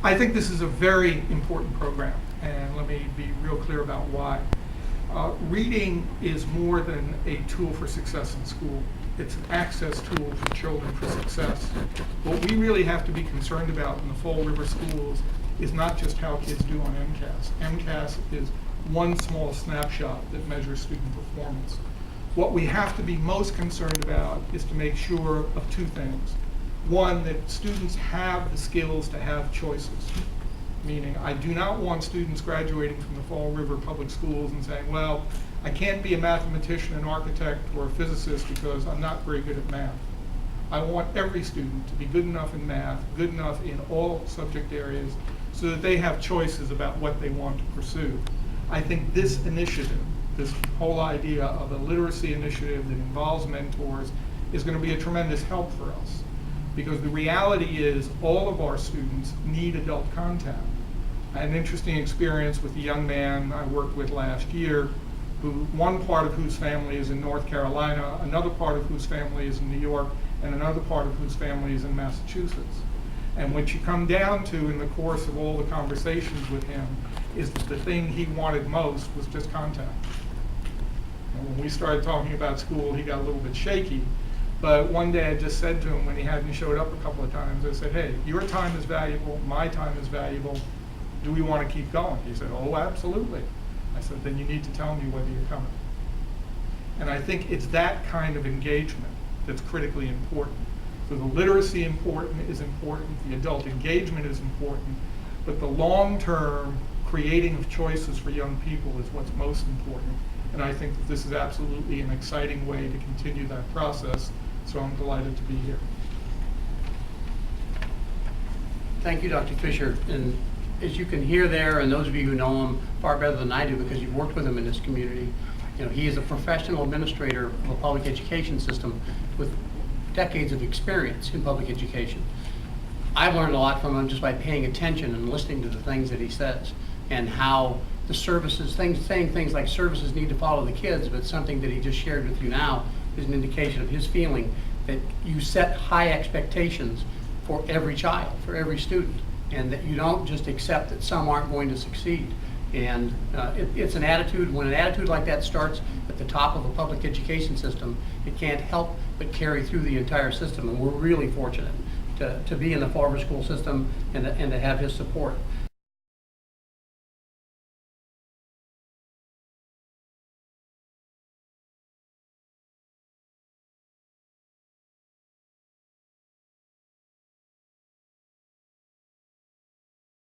I think this is a very important program, and let me be real clear about why. Reading is more than a tool for success in school. It's an access tool for children for success. What we really have to be concerned about in the Fall River schools is not just how kids do on MCAS. MCAS is one small snapshot that measures student performance. What we have to be most concerned about is to make sure of two things. One, that students have the skills to have choices. Meaning, I do not want students graduating from the Fall River Public Schools and saying, well, I can't be a mathematician, an architect, or a physicist because I'm not very good at math. I want every student to be good enough in math, good enough in all subject areas, so that they have choices about what they want to pursue. I think this initiative, this whole idea of a literacy initiative that involves mentors, is going to be a tremendous help for us. Because the reality is all of our students need adult contact. I had an interesting experience with a young man I worked with last year, one part of whose family is in North Carolina, another part of whose family is in New York, and another part of whose family is in Massachusetts. And what you come down to in the course of all the conversations with him is that the thing he wanted most was just contact. And when we started talking about school, he got a little bit shaky. But one day I just said to him, when he hadn't showed up a couple of times, I said, hey, your time is valuable, my time is valuable. Do we want to keep going? He said, oh, absolutely. I said, then you need to tell me whether you're coming. And I think it's that kind of engagement that's critically important. So the literacy is important, the adult engagement is important, but the long-term creating of choices for young people is what's most important. And I think that this is absolutely an exciting way to continue that process. So I'm delighted to be here. Thank you, Dr. Fischer. And as you can hear there, and those of you who know him far better than I do because you've worked with him in this community, you know, he is a professional administrator of a public education system with decades of experience in public education. I've learned a lot from him just by paying attention and listening to the things that he says and how the services, saying things like services need to follow the kids, but something that he just shared with you now is an indication of his feeling that you set high expectations for every child, for every student, and that you don't just accept that some aren't going to succeed. And it's an attitude, when an attitude like that starts at the top of a public education system, it can't help but carry through the entire system. And we're really fortunate to be in the Fall River school system and to have his support.